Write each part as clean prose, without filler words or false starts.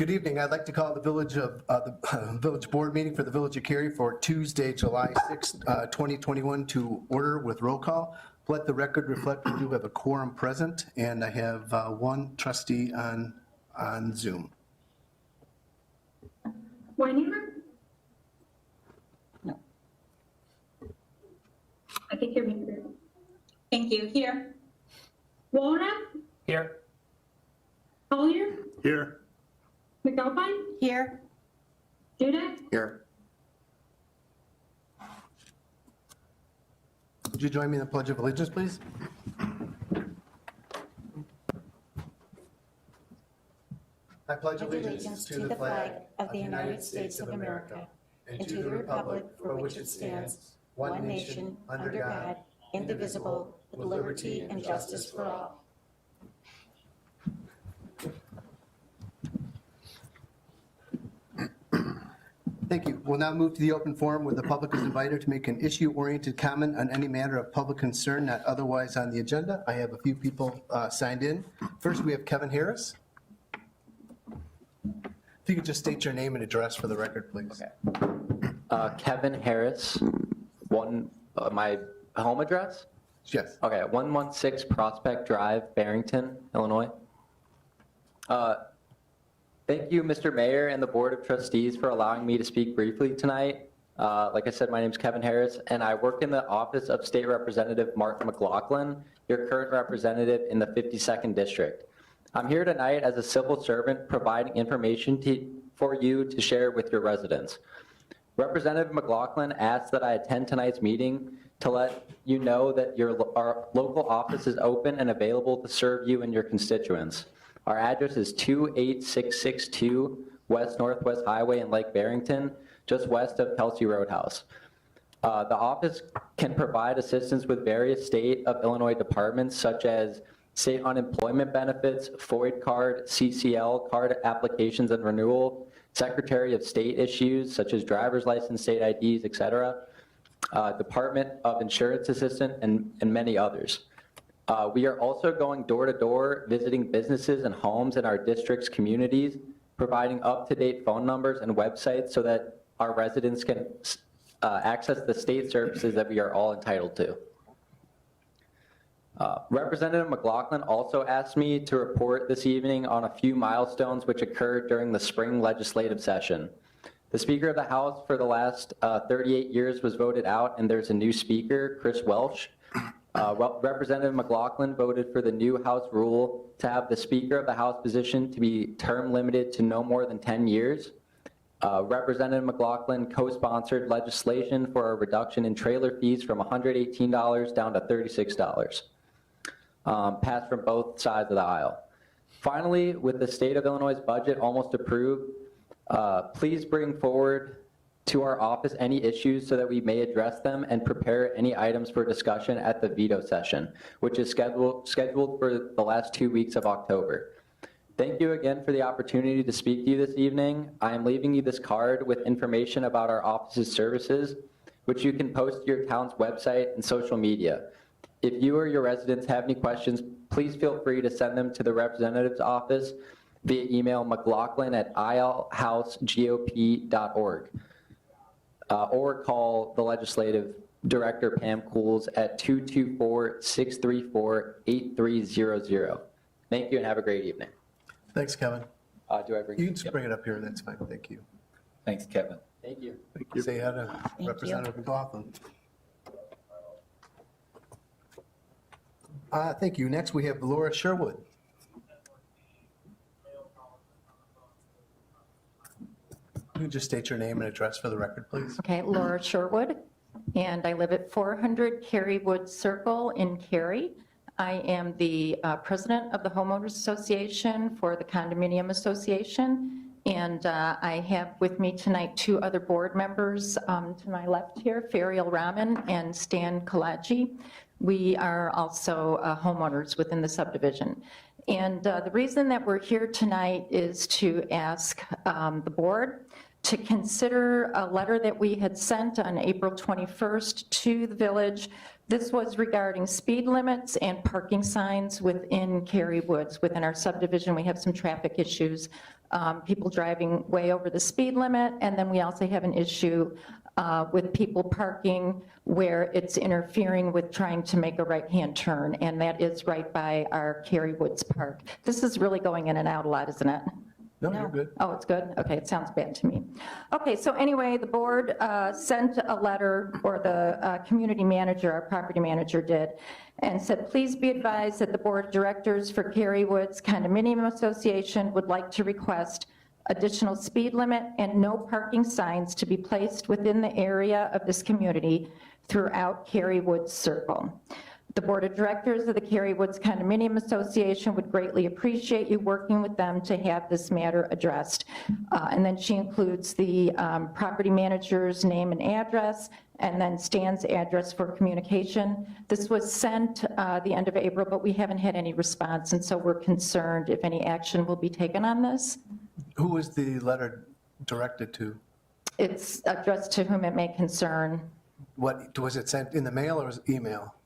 Good evening. I'd like to call the village board meeting for the Village of Cary for Tuesday, July 6, 2021 to order with roll call. Let the record reflect we do have a quorum present, and I have one trustee on Zoom. Weininger? No. I think you're muted. Thank you. Here. Walrath? Here. Collier? Here. McAlpine? Here. Dudek? Here. Would you join me in the Pledge of Allegiance, please? I pledge allegiance to the flag of the United States of America and to the republic for which it stands, one nation, under God, indivisible, with liberty and justice for all. Thank you. We'll now move to the open forum where the public is invited to make an issue-oriented comment on any matter of public concern not otherwise on the agenda. I have a few people signed in. First, we have Kevin Harris. If you could just state your name and address for the record, please. Okay. Kevin Harris, my home address? Yes. Okay, 116 Prospect Drive, Barrington, Illinois. Thank you, Mr. Mayor and the Board of Trustees for allowing me to speak briefly tonight. Like I said, my name is Kevin Harris, and I work in the office of State Representative Martin McLaughlin, your current representative in the 52nd District. I'm here tonight as a civil servant providing information for you to share with your residents. Representative McLaughlin asked that I attend tonight's meeting to let you know that our local office is open and available to serve you and your constituents. Our address is 28662 West Northwest Highway in Lake Barrington, just west of Kelsey Roadhouse. The office can provide assistance with various state of Illinois departments such as state unemployment benefits, FOID card, CCL card applications and renewal, Secretary of State issues such as driver's license, state IDs, etc., Department of Insurance Assistant, and many others. We are also going door to door, visiting businesses and homes in our district's communities, providing up-to-date phone numbers and websites so that our residents can access the state services that we are all entitled to. Representative McLaughlin also asked me to report this evening on a few milestones which occurred during the spring legislative session. The Speaker of the House for the last 38 years was voted out, and there's a new Speaker, Chris Welch. Representative McLaughlin voted for the new House rule to have the Speaker of the House position to be term limited to no more than 10 years. Representative McLaughlin co-sponsored legislation for a reduction in trailer fees from $118 down to $36, passed from both sides of the aisle. Finally, with the state of Illinois' budget almost approved, please bring forward to our office any issues so that we may address them and prepare any items for discussion at the veto session, which is scheduled for the last 2 weeks of October. Thank you again for the opportunity to speak to you this evening. I am leaving you this card with information about our office's services, which you can post to your town's website and social media. If you or your residents have any questions, please feel free to send them to the representative's office via email mclaughlin@ilhousegop.org. Or call the Legislative Director, Pam Cools, at 224-634-8300. Thank you and have a great evening. Thanks, Kevin. Do I bring You can just bring it up here, that's fine. Thank you. Thanks, Kevin. Thank you. Say hi to Representative McLaughlin. Thank you. Next, we have Laura Sherwood. Can you just state your name and address for the record, please? Okay, Laura Sherwood, and I live at 400 Cary Wood Circle in Cary. I am the president of the Homeowners Association for the Condominium Association, and I have with me tonight 2 other board members to my left here, Fariel Rahman and Stan Kalaji. We are also homeowners within the subdivision. And the reason that we're here tonight is to ask the board to consider a letter that we had sent on April 21st to the village This was regarding speed limits and parking signs within Cary Woods. Within our subdivision, we have some traffic issues, people driving way over the speed limit, and then we also have an issue with people parking where it's interfering with trying to make a right-hand turn, and that is right by our Cary Woods Park. This is really going in and out a lot, isn't it? No, you're good. Oh, it's good? Okay, it sounds bad to me. Okay, so anyway, the board sent a letter, or the community manager, our property manager did, and said, please be advised that the board of directors for Cary Woods Condominium Association would like to request additional speed limit and no parking signs to be placed within the area of this community throughout Cary Woods Circle. The Board of Directors of the Cary Woods Condominium Association would greatly appreciate you working with them to have this matter addressed. And then she includes the property manager's name and address, and then Stan's address for communication. This was sent the end of April, but we haven't had any response, and so we're concerned if any action will be taken on this. Who was the letter directed to? It's addressed to whom it may concern. What, was it sent in the mail or was it email?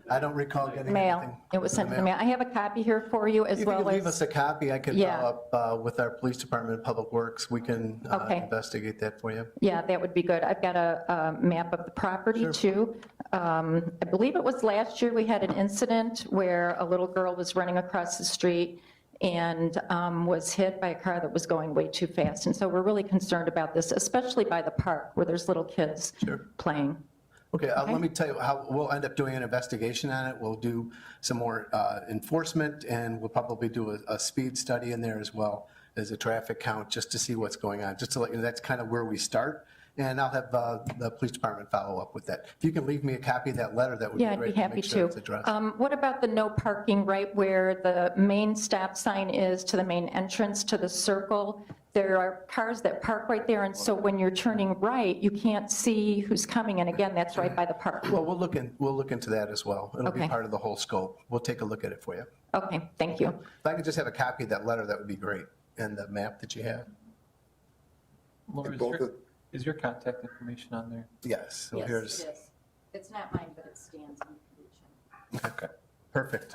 I don't recall getting Mail. anything. It was sent in the mail. I have a copy here for you, as If you well could leave as, us a copy, I could Yeah. follow up with our police department and public works. We can Okay. investigate that for you. yeah, that would be good. I've got a map of the property, Sure. too. I believe it was last year we had an incident where a little girl was running across the street and was hit by a car that was going way too fast. And so we're really concerned about this, especially by the park where there's little kids Sure. playing. Okay, let me tell you how, we'll end up doing an investigation on it. We'll do some more enforcement, and we'll probably do a speed study in there as well as a traffic count, just to see what's going on, just to let you know, that's kind of where we start. And I'll have the police department follow up with that. If you can leave me a copy of that letter, that would be Yeah, I'd great. be happy Make sure to. it's addressed. What about the no parking right where the main stop sign is to the main entrance to the circle? There are cars that park right there, and so when you're turning right, you can't see who's coming, and again, that's right by the park. Well, we'll look into that as well. It'll be Okay. part of the whole scope. We'll take a look at it for you. Okay, thank you. If I could just have a copy of that letter, that would be great, and the map that you have. Laura, is your contact information on there? Yes, so here's, is. It's not mine, but it stands on the Okay. perfect.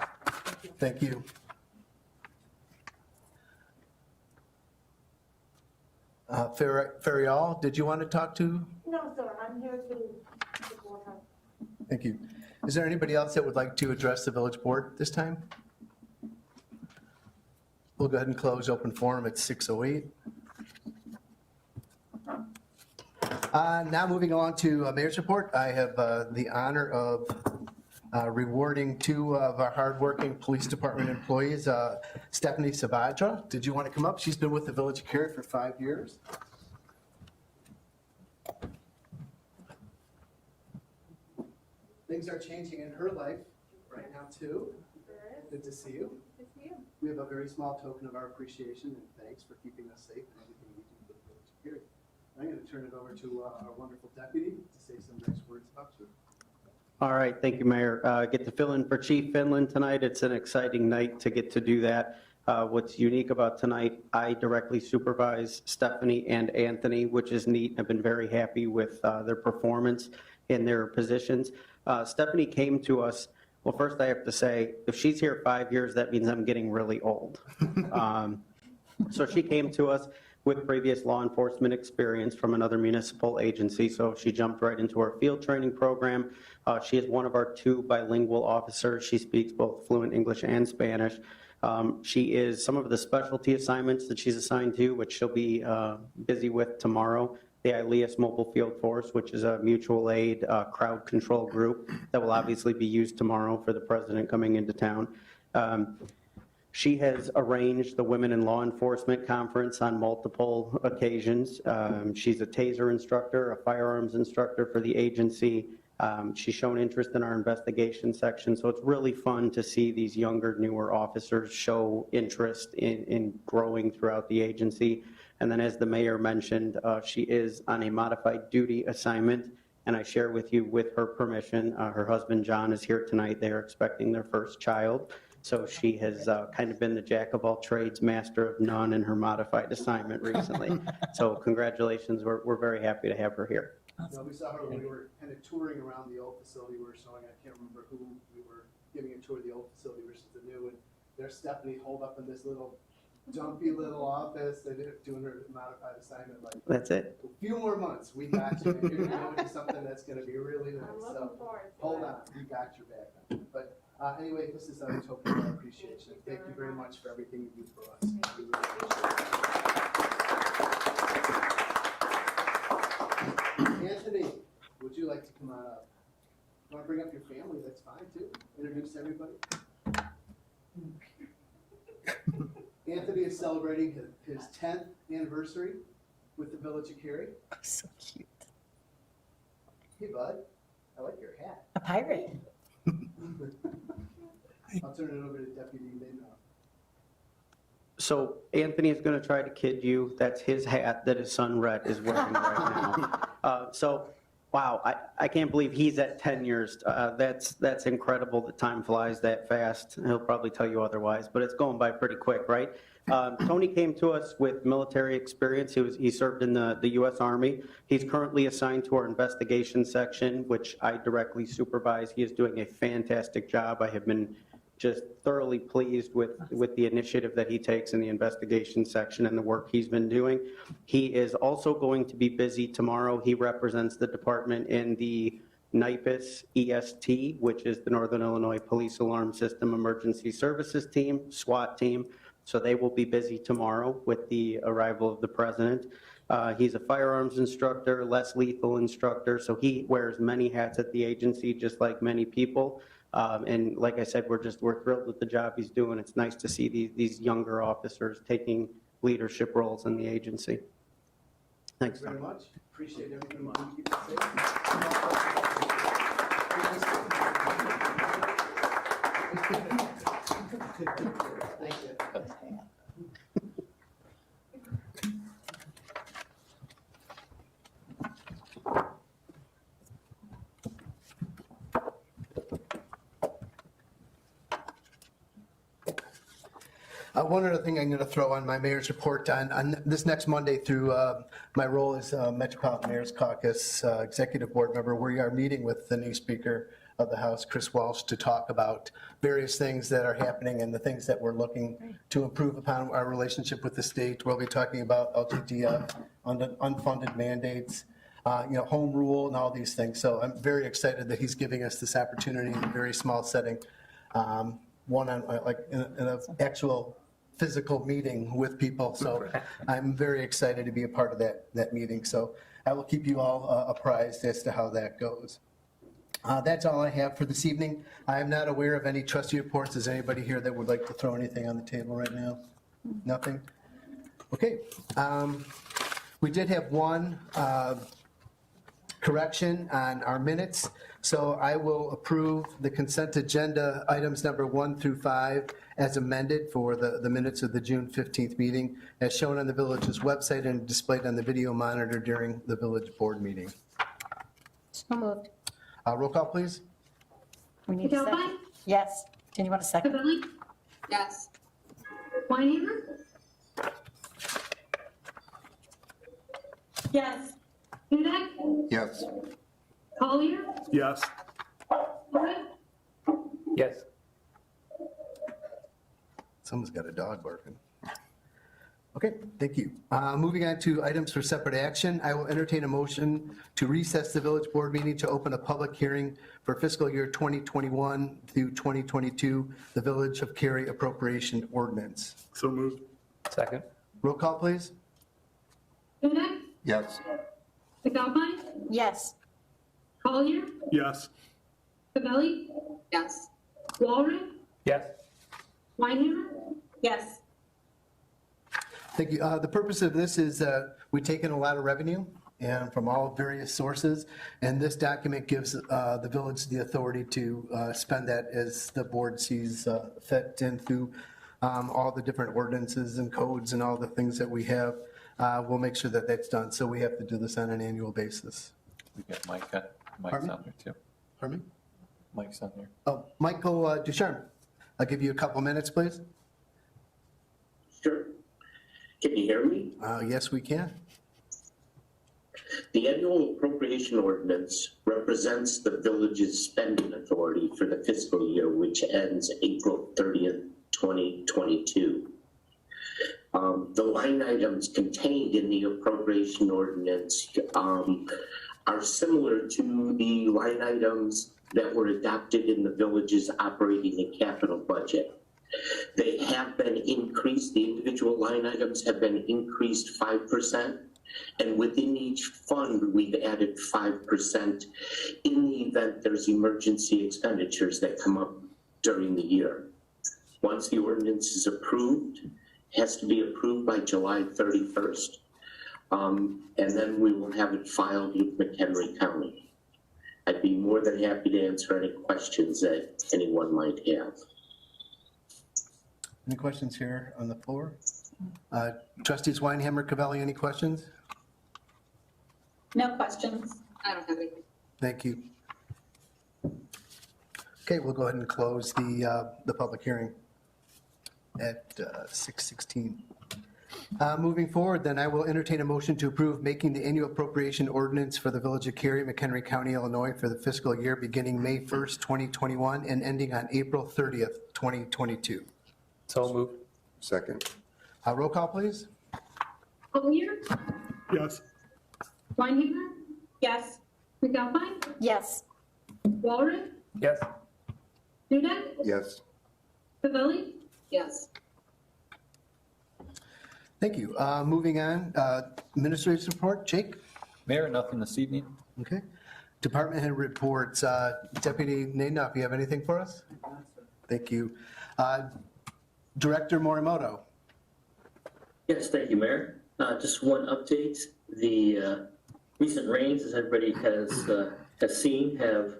Thank you. Ferrial, did you want to talk to? No, sir, I'm here to support her. Thank you. Is there anybody else that would like to address the village board this time? We'll go ahead and close open forum at 6:08. Now moving on to mayor's report. I have the honor of rewarding two of our hardworking police department employees, Stephanie Savadra. Did you want to come up? She's been with the Village of Cary for 5 years. Things are changing in her life right now, too. Good to see you. We have a very small token of our appreciation and thanks for keeping us safe and everything you do for the Village of Cary. I'm going to turn it over to our wonderful deputy to say some nice words about you. All right, thank you, Mayor. Get to fill in for Chief Finland tonight. It's an exciting night to get to do that. What's unique about tonight, I directly supervise Stephanie and Anthony, which is neat. I've been very happy with their performance in their positions. Stephanie came to us, well, first I have to say, if she's here 5 years, that means I'm getting really old. So she came to us with previous law enforcement experience from another municipal agency, so she jumped right into our field training program. She is one of our 2 bilingual officers. She speaks both fluent English and Spanish. She is some of the specialty assignments that she's assigned to, which she'll be busy with tomorrow. The ILEAS Mobile Field Force, which is a mutual aid crowd control group that will obviously be used tomorrow for the president coming into town. She has arranged the Women in Law Enforcement Conference on multiple occasions. She's a taser instructor, a firearms instructor for the agency. She's shown interest in our investigation section, so it's really fun to see these younger, newer officers show interest in growing throughout the agency. And then as the mayor mentioned, she is on a modified duty assignment, and I share with you, with her permission, her husband John is here tonight. They are expecting their first child. So she has kind of been the jack of all trades, master of none in her modified assignment recently. So congratulations, we're very happy to have her here. No, we saw her when we were kind of touring around the old facility. We were showing, I can't remember who we were giving a tour of the old facility versus the new. And there's Stephanie holed up in this little dumpy little office. They're doing her modified assignment like That's it. a few more months. We got you. And you're going to do something that's going to be really I'm nice. looking So forward to hold it. on, we got your back on it. But anyway, this is a token of our appreciation. Thank you very much for everything you do for us. We really appreciate it. Anthony, would you like to come on up? You want to bring up your family? That's fine too. Introduce everybody. Anthony is celebrating his 10th anniversary with the Village of Cary. So cute. Hey, bud. I like your hat. A pirate. I'll turn it over to Deputy Lynn. So Anthony is going to try to kid you. That's his hat that his son Rhett is wearing right now. So, wow, I can't believe he's at 10 years. That's incredible that time flies that fast. He'll probably tell you otherwise, but it's going by pretty quick, right? Tony came to us with military experience. He served in the U.S. Army. He's currently assigned to our investigation section, which I directly supervise. He is doing a fantastic job. I have been just thoroughly pleased with the initiative that he takes in the investigation section and the work he's been doing. He is also going to be busy tomorrow. He represents the department in the NIPUS EST, which is the Northern Illinois Police Alarm System Emergency Services Team, SWAT team. So they will be busy tomorrow with the arrival of the president. He's a firearms instructor, less lethal instructor, so he wears many hats at the agency, just like many people. And like I said, we're thrilled with the job he's doing. It's nice to see these younger officers taking leadership roles in the agency. Thanks, Thank you Tom. very much. Appreciate everything you do. Keep it safe. Thank you. One other thing I'm going to throw on my mayor's report on this next Monday through my role as Metropolitan Mayor's Caucus Executive Board member, we are meeting with the new Speaker of the House, Chris Walsh, to talk about various things that are happening and the things that we're looking to improve upon our relationship with the state. We'll be talking about LGDF, unfunded mandates, home rule and all these things. So I'm very excited that he's giving us this opportunity in a very small setting, one on like in an actual physical meeting with people. So I'm very excited to be a part of that meeting. So I will keep you all apprised as to how that goes. That's all I have for this evening. I am not aware of any trustee reports. Is anybody here that would like to throw anything on the table right now? Nothing? Okay. We did have one correction on our minutes. So I will approve the consent agenda items number 1 through 5 as amended for the minutes of the June 15th meeting, as shown on the village's website and displayed on the video monitor during the village board meeting. So moved. Roll call, please. We need a second. McAlpine? Yes. Do you want a second? Cavelli? Yes. Weinhaber? Yes. Hudak? Yes. Collier? Yes. Wood? Yes. Someone's got a dog barking. Okay, thank you. Moving on to items for separate action, I will entertain a motion to recess the village board meeting to open a public hearing for fiscal year 2021 through 2022, the Village of Cary Appropriation Ordinance. So moved. Second. Roll call, please. Hudak? Yes. McAlpine? Yes. Collier? Yes. Cavelli? Yes. Walrick? Yes. Weinhaber? Yes. Thank you. The purpose of this is we've taken a lot of revenue and from all various sources, and this document gives the village the authority to spend that as the board sees fit and through all the different ordinances and codes and all the things that we have. We'll make sure that that's done. So we have to do this on an annual basis. We got Mike's Pardon me? on there too. Pardon me? Mike's on there. Oh, Michael Ducharme, I'll give you a couple minutes, please. Sure. Can you hear me? Yes, we can. The annual appropriation ordinance represents the village's spending authority for the fiscal year, which ends April 30th, 2022. The line items contained in the appropriation ordinance are similar to the line items that were adopted in the village's operating and capital budget. They have been increased, the individual line items have been increased 5%, and within each fund, we've added 5% in the event there's emergency expenditures that come up during the year. Once the ordinance is approved, it has to be approved by July 31st, and then we will have it filed with McHenry County. I'd be more than happy to answer any questions that anyone might have. Any questions here on the floor? Trustees Weinhammer, Cavelli, any questions? No questions. I don't have any. Thank you. Okay, we'll go ahead and close the public hearing at 6:16. Moving forward, then, I will entertain a motion to approve making the annual appropriation ordinance for the Village of Cary, McHenry County, Illinois, for the fiscal year beginning May 1st, 2021, and ending on April 30th, 2022. So moved. Second. Roll call, please. Collier, Yes. Weinheimer, Yes. McAlpine, Yes. Walrick, Yes. Dudek, Yes. Cavelli, Yes. Thank you. Moving on, administrator's report, Jake? Mayor, nothing this evening. Okay. Department head reports. Deputy Nadenoff, you have anything for us? Thank you. Director Morimoto. Yes, thank you, Mayor. Just one update. The recent rains, as everybody has seen, have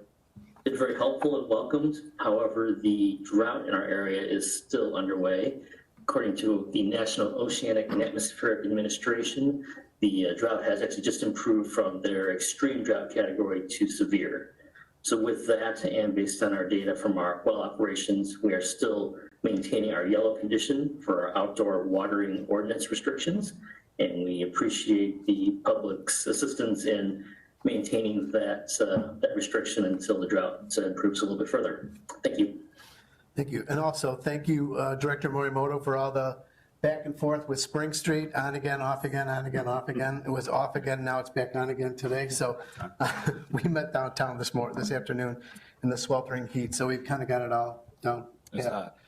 been very helpful and welcomed. However, the drought in our area is still underway. According to the National Oceanic and Atmospheric Administration, the drought has actually just improved from their extreme drought category to severe. So with that, and based on our data from our well operations, we are still maintaining our yellow condition for our outdoor watering ordinance restrictions. And we appreciate the public's assistance in maintaining that restriction until the drought improves a little bit further. Thank you. Thank you. And also, thank you, Director Morimoto, for all the back and forth with Spring Street, on again, off again, on again, off again. It was off again, now it's back on again today. So we met downtown this afternoon in the sweltering heat, so we've kind of got it all down. It's hot.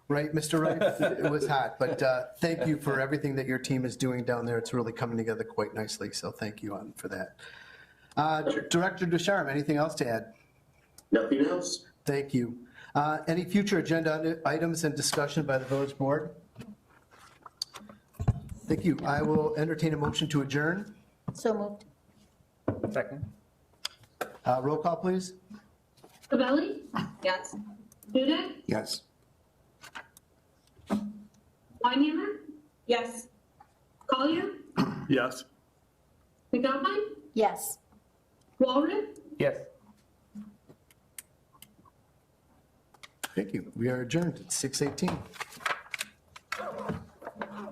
Right, Mr. Wright? It was hot, but thank you for everything that your team is doing down there. It's really coming together quite nicely, so thank you for that. Director Ducharme, anything else to add? Nothing else? Thank you. Any future agenda items and discussion by the village board? Thank you. I will entertain a motion to adjourn. So moved. Second. Roll call, please. Cavelli, Yes. Dudek, Yes. Weinheimer, Yes. Collier, Yes. McAlpine, Yes. Walrick, Yes. Thank you. We are adjourned at 6:18.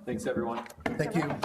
Thanks, everyone. Thank you.